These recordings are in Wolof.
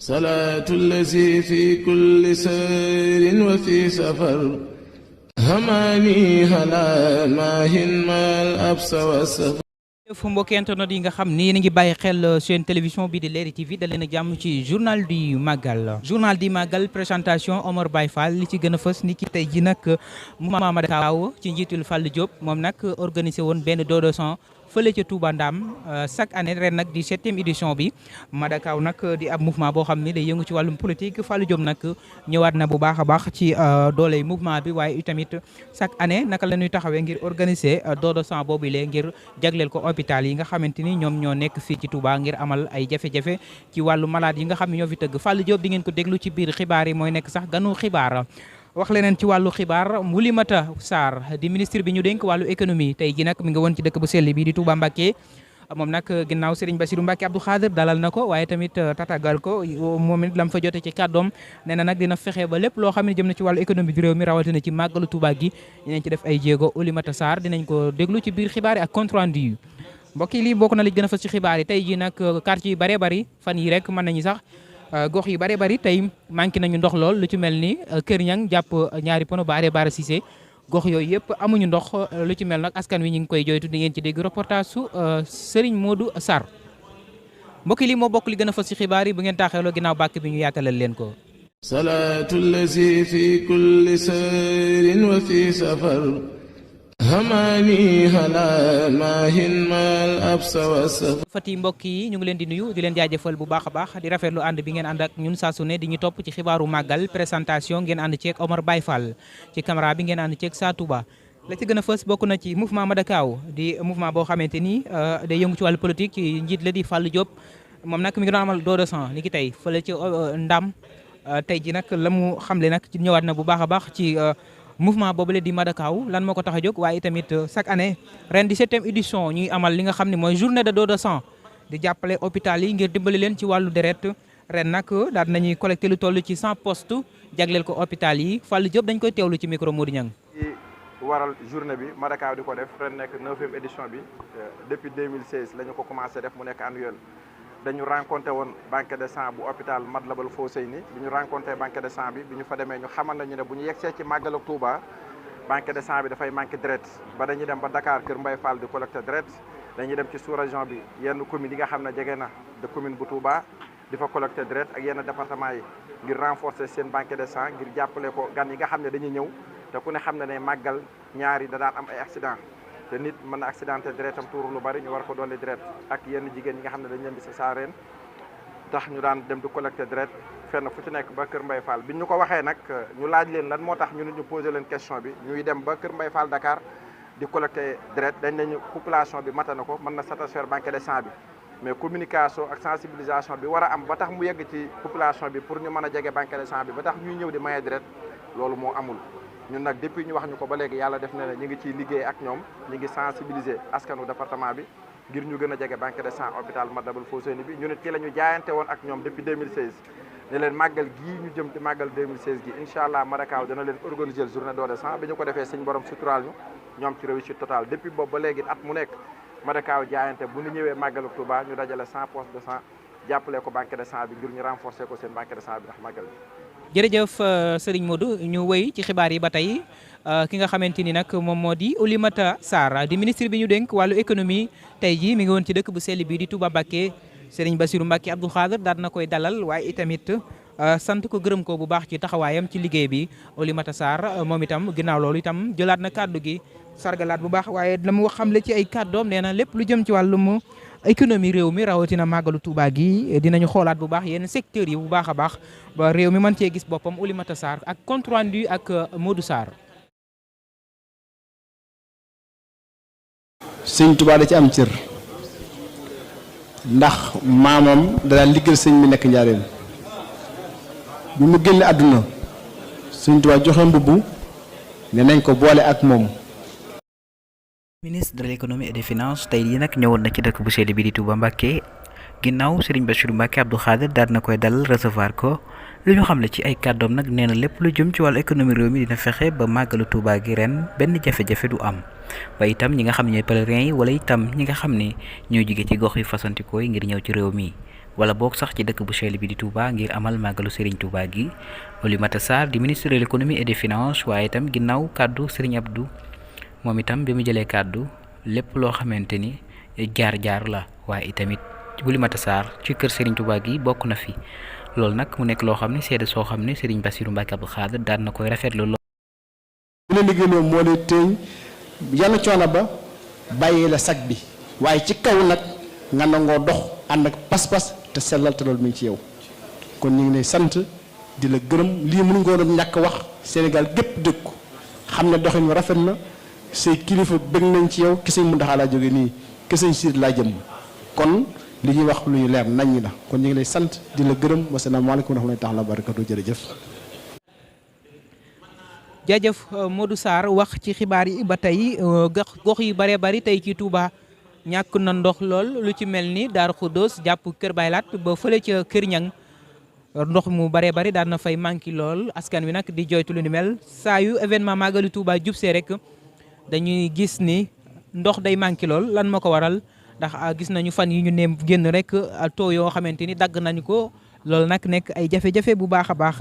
salaatu allazi fi kulli sayrin wa fi safar hamaani halaa maahin maal absa wa safar. fu mbokki internet yi nga xam ni yéen a ngi bàyyi xel seen télévision bi di Leral TV da leen a jàmm ci journal du Magal présentation Omar Baye Fall li ci gën a fës ni ki tey ji nag Mouvement Madakaw ci njiitul Fall Diop moom nag organisé woon benn don de sang fële ca Touba Ndam chaque année ren nag di 7e édition bi Madakaw nag di ab mouvement boo xam ni day yëngu ci wàllum politique Fall Diop nag ñëwaat na bu baax a baax ci dooley mouvement bi waaye itamit chaque année naka la ñuy taxawee ngir organiser don de sang boobu lee ngir jagleel ko hôpital yi nga xamante ni ñoom ñoo nekk fii ci Touba ngir amal ay jafe-jafe ci wàllu malade yi nga xam ne ñoo fi tëgg Fall Diop di ngeen ko déglu ci biir xibaar yi mooy nekk sax ganu xibaar. wax leneen ci wàllu xibaar Oulimata Sarr di ministre bi ñu dénk wàllu économie tey ji nag mi nga woon ci dëkk bu sell bi di Touba Mbacké moom nag ginnaaw Serigne Bassirou Mbacké Abdou Khadir dalal na ko waaye tamit tatagal ko moom it lam fa jote ci kàddoom nee na nag dina fexe ba lépp loo xam ne jëm na ci wàllu économie bi réew mi rawatina ci màggalu Touba gi dinañ ci def ay jéego Oulimata Sarr dinañ ko déglu ci biir xibaar yi ak compte rendu yi mbokk yi lii bokk na li gën a fës ci xibaar yi tey ji nag quartier yu bëree bëri fan yi rek mën nañu sax gox yu bari bari tey manqué nañu ndox lool lu ci mel ni Kër Ñang jàpp ñaari pono baare baara Cissé gox yooyu yëpp amuñu ndox lu ci mel nag askan wi ñu ngi koy jooytu di ngeen ci dégg reportage su Serigne Modou Sarr mbokk yi lii moo bokk li gën a fës ci xibaar yi bu ngeen taaxeeloo ginnaaw bàkk bi ñu yaatalal leen ko. salaatu allazi fi kulli sayrin wa fi safar hamaani halaa maahin maal absa wa safar. fati mbokk yi ñu ngi leen di nuyu di leen jaajëfal bu baax a baax di rafetlu ànd bi ngeen ànd ak ñun saa su ne di ñu topp ci xibaaru màggal présentation ngeen ànd ceeg Omar Baye Fall ci caméra bi ngeen ànd ceeg Sa Touba la ci gën a fës bokk na ci mouvement Madakaw di mouvement boo xamante ni day yëngu ci wàllu politique ci njiit la di Fall Diop moom nag mi ngi doon amal don de sang ni ki tey fële ci Ndam tey ji nag la mu xamle nag ñëwaat na bu baax a baax ci mouvement boobule di Madakaw lan moo ko tax a jóg waaye tamit chaque année ren di 7e édition ñuy amal li nga xam ne mooy journée de don de sang di jàppale hôpital yi ngir dimbali leen ci wàllu deret ren nag daal nañuy collecté lu toll ci 100 postes jagleel ko hôpital yi Fall Diop dañ koy teewlu ci micro Modou Niang. waral journée bi Madakaw di ko def ren nekk 9e édition bi depuis 2016 la ñu ko commencé def mu nekk annuel. dañu rencontré woon banque de sang bu hôpital Matlaboul Fawzeyni bi ñu rencontré banque de sang bi ñu fa demee ñu xamal nañu ne bu ñu yegsee ci màggal ak Touba banque de sang bi dafay manqué deret ba dañuy dem ba Dakar Kër Mbaye Fall di collecté deret dañuy dem ci sous-région bi yenn commune yi nga xam ne jege na de commune bu Touba di fa collecté deret ak yenn département yi ngir renforcer seen banque de sang ngir jàppale ko gan yi nga xam ne dañuy ñëw te ku ne xam ne ne màggal ñaari da daan am ay accident te nit mën na accidenté deretam tuuru lu bari ñu war ko dolli deret ak yenn jigéen ñi nga xam ne dañ leen di sa saareen tax ñu daan dem di collecté deret fenn fu ci nekk ba Kër Mbaye Fall bi ñu ko waxee nag ñu laaj leen lan moo tax ñu nit ñu posé leen question bi ñuy dem ba Kër Mbaye Fall Dakar di collecté deret dañ nañu population bi mata na ko mën na satisfaire banque de sang bi mais communication ak sensibilisation bi war a am ba tax mu yegg ci population bi pour ñu mën a jege banque de sang bi ba tax ñuy ñëw di maye deret loolu moo amul ñun nag depuis ñu wax ñu ko ba léegi yàlla def na ne ñu ngi ciy liggéey ak ñoom ñu ngi sensibiliser askanu département bi ngir ñu gën a jege banque de sang hôpital Matlaboul Fawzeyni bi ñu nit ci la ñu jaayante woon ak ñoom depuis 2016 ne leen màggal gii ñu jëm ci màggal 2016 gi incha allah Madakaw dana leen organiser journée don de sang bi ñu ko defee suñ borom suturaal ñu ñoom ci réussite totale depuis boobu ba léegi at mu nekk Madakaw jaayante bu ñu ñëwee màggalu Touba ñu dajale 100 postes de sang jàppale ko banque de sang bi ngir ñu renforcer ko seen banque de sang bi ndax màggal bi. jërëjëf Serigne Modou ñu wéy ci xibaar yi ba tey ki nga xamante ni nag moom moo di Oulimata Sarr di ministre bi ñu dénk wàllu économie tey jii mi ngi woon ci dëkk bu sell bii di Touba Mbacké Serigne Bassirou Mbacké Abdou Khadir daal na koy dalal waaye itamit sant ko gërëm ko bu baax ci taxawaayam ci liggéey bi Oulimata Sarr moom itam ginnaaw loolu itam jëlaat na kàddu gi sargalaat bu baax waaye la mu xamle ci ay kàddoom nee na lépp lu jëm ci wàllum économie réew mi rawatina màggalu Touba gi dinañu xoolaat bu baax yenn secteurs yi bu baax a baax ba réew mi mën cee gis boppam Oulimata Sarr ak compte rendu ak Modou Sarr. sëñ Touba da ci am cër ndax maamam da daan liggéeyal sëñ bi nekk njaareem bi mu génne àdduna sëñ Touba joxe mbubb ne nañ ko boole ak moom. ministre de l'économie et des finances tey jii nag ñëwoon na ci dëkk bu sell bi di Touba Mbacké ginnaaw Serigne Bassirou Mbacké Abdou Khadir daal na koy dalal recevoir ko li ñu xam ne ci ay kàddoom nag nee na lépp lu jëm ci wàllu économie réew mi dina fexe ba màggalu Touba gi ren benn jafe-jafe du am ba itam ñi nga xam ne ñooy pèlerins yi wala itam ñi nga xam ne ñoo jóge ci gox yu fasantikoo yi ngir ñëw ci réew mi wala boog sax ci dëkk bu sell bi di Touba ngir amal màggalu Serigne Touba gi. Oulimata Sarr di ministre de l'économie et des finances waaye itam ginnaaw kàddu Serigne Abdou moom itam bi mu jëlee kàddu lépp loo xamante ni jaar-jaar la waaye itamit Oulimata Sarr ci kër Serigne Touba gi bokk na fi loolu nag mu nekk loo xam ne seede soo xam ne Serigne Bassirou Mbacké Abdou Khadre daan na koy rafetlu lool. bu la liggéeyloo moo lay téeñ yenn coono ba bàyyee la sag bi waaye ci kaw nag nga nangoo dox ànd ak pas-pas te sellal te loolu mi ngi ci yow kon ñu ngi lay sant di la gërëm lii mënuñ ko doon ñàkk wax Sénégal gépp dëkk ko xam ne doxin wi rafet na say kilifa bëgg nañ ci yow ki Sëñ Muntaxa laa jóge nii ki Sëñ Siid laa jëm kon li ñuy wax lu ñu leer nañ la kon ñu ngi lay sant di la gërëm wasalaamaaleykum wa rahmatullaahi taala wa barakatu jërëjëf. jaajëf Modou Sarr wax ci xibaar yi ba tey gox yu bëree bëri tey ci Touba ñàkk na ndox lool lu ci mel ni Daaru Xuddoos jàpp Kër Baylaat ba fële ca Kër Ñang ndox mu bëree bëri daan na fay manqué lool askan wi nag di joytu lu ni mel saa yu événement Magalu Touba jub see rek dañuy gis ni ndox day manqué lool lan moo ko waral ndax gis nañu fan yi ñu ne génn rek taux yoo xamante ni dagg nañu ko loolu nag nekk ay jafe-jafe bu baax a baax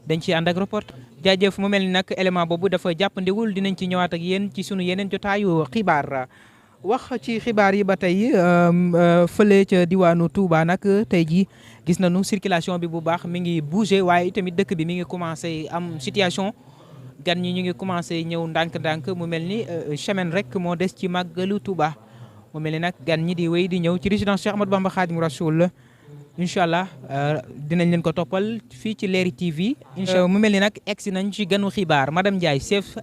dañ ci ànd ak report jaajëf mu mel ni nag élément boobu dafa jàppandiwul dinañ ci ñëwaat ak yéen ci sunu yeneen jotaayu xibaar wax ci xibaar yi ba tey fële ca diwaanu Touba nag tey jii gis nañu circulation bi bu baax mi ngi bouger waaye tamit dëkk bi mi ngi commencé am situation gan ñi ñu ngi commencé ñëw ndànk-ndànk mu mel ni semaine rek moo des ci màggalu Touba mu mel ni nag gan ñi di wéy di ñëw ci résidence Cheikh Ahmadou Bamba Khadim Rasoul incha allah dinañ leen ko toppal fii ci Leeri TV. mu mel ni nag egsi nañ ci ganu xibaar madame Ndiaye chef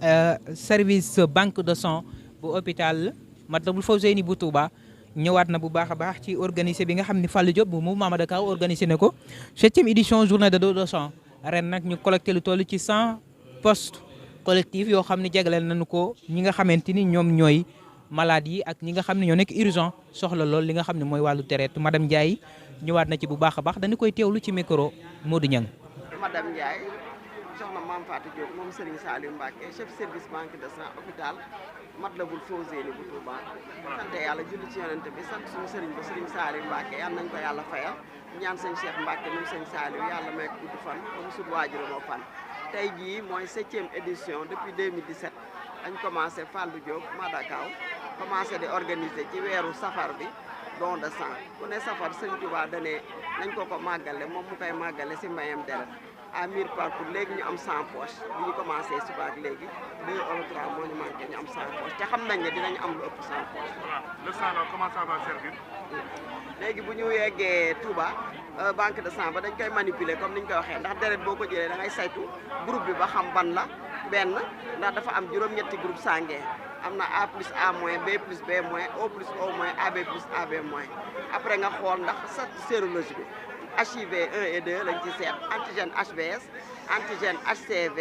service banque de sang bu hôpital Matlaboul Fawzeyni bu Touba ñëwaat na bu baax a baax ci organisé bi nga xam ne Fallou Diop bu mouvement Madakaw organisé na ko 7e édition journée de don de sang ren nag ñu collecté lu toll ci 100 postes collectifs yoo xam ne jagleel nañu ko ñi nga xamante ni ñoom ñooy malade yi ak ñi nga xam ne ñoo nekk urgent soxla lool li nga xam ne mooy wàllu deret madame Ndiaye ñëwaat na ci bu baax a baax dañu koy teewlu ci micro Modou Niang. madame Ndiaye soxna Mame Fatou Diop moom Serigne Saliou Mbacké chef service banque de sang hôpital Matlaboul Fawzeyni bu Touba sant yàlla julli ci yonent bi sant suñu Serigne ba Serigne Saliou Mbacké yàlla nañ ko yàlla fayal ñaan sëñ Cheikh Mbacké moom sëñ Saliou yàlla may ko gudd fan ba mu sut waajuram fan tey jii mooy 7e édition depuis 2017 dañ commencé Fallou Diop Madakaw commencé di organiser ci weeru safar bi don de sang ku ne safar sëñ Touba dane nañ ko màggale moom mu koy màggale si mbayam deret à mille parcours léegi ñu am 100 poches bi ñu commencé suba ak léegi 2 wala 3 moo ñu manqué ñu am 100 poches te xam nañ ne dinañ am lu ëpp 100 poches. Voilà, le sang là comment ça va servir? léegi bu ñu yeggee Touba banque de sang ba dañ koy manipuler comme ni ñu koy waxee ndax deret boo ko jëlee da ngay saytu groupe bi ba xam ban la benn ndax dafa am juróom-ñetti groupe sanguin am na A plus A moins B plus B moins O plus O moins AB plus AB moins après nga xool ndax sa sérologie bi HIV 1 et 2 lañ ci seet antigène HBS antigène HCV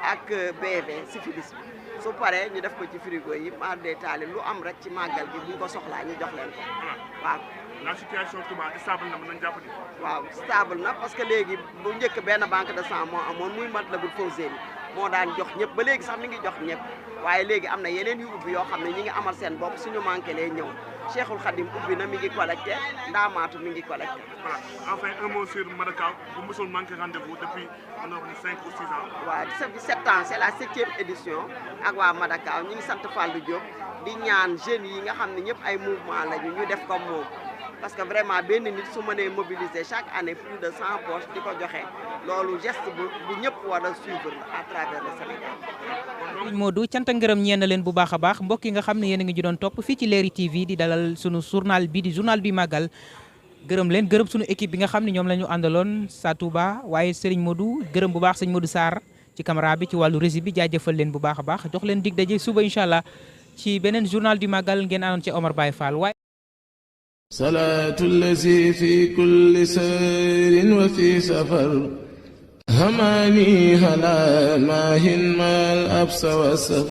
ak BV syphilis bi su paree ñu def ko ci frigo yi mar de taali lu am rek ci màggal gi bu ñu ko soxlaa ñu jox leen ko waaw. La situation Touba stable na mën nañu jàpp ni. waaw stable na parce que léegi bu njëkk benn banque de sang moo amoon muy Matlaboul Fawzeyni moo daan jox ñëpp ba léegi sax mi ngi jox ñëpp waaye léegi am na yeneen yu ubbi yoo xam ne ñi ngi amal seen bopp suñu manqué lay ñëw Cheikhul Khadim ubbi na mi ngi collecté Ndaamaatu mi ngi collecté. Voilà, enfin un mot sur Madakaw bu mosul manqué rendez-vous depuis on a 5 ou 6 ans. waaw 7 ans c'est la 7e édition ak waa Madakaw ñi ngi sant Fallou Diop di ñaan jeunes yi nga xam ne ñëpp ay mouvement lañu ñu def comme moom. parce que vraiment benn nit su mënee mobiliser chaque année plus de 100 poches di ko joxe loolu geste bu ñëpp war a suivre à travers le Sénégal. Modou cant ak ngërëm ñeen na leen bu baax a baax mbokk yi nga xam ne yéen a ngi ji doon topp fii ci Leeri TV di dalal sunu journal bi di journal du Magal gërëm leen gërëm sunu équipe bi nga xam ne ñoom la ñu àndaloon sa Touba waaye Serigne Modou gërëm bu baax sëñ Modou Sarr ci caméra bi ci wàllu régie bi jaajëfal leen bu baax a baax jox leen dig daje suba incha allah ci beneen journal du Magal ngeen àndoon ci Omar Baye Fall waaye salaatu lazi fi kulli sayrin wa fi safar hamaani hala maahin mal absa wa safar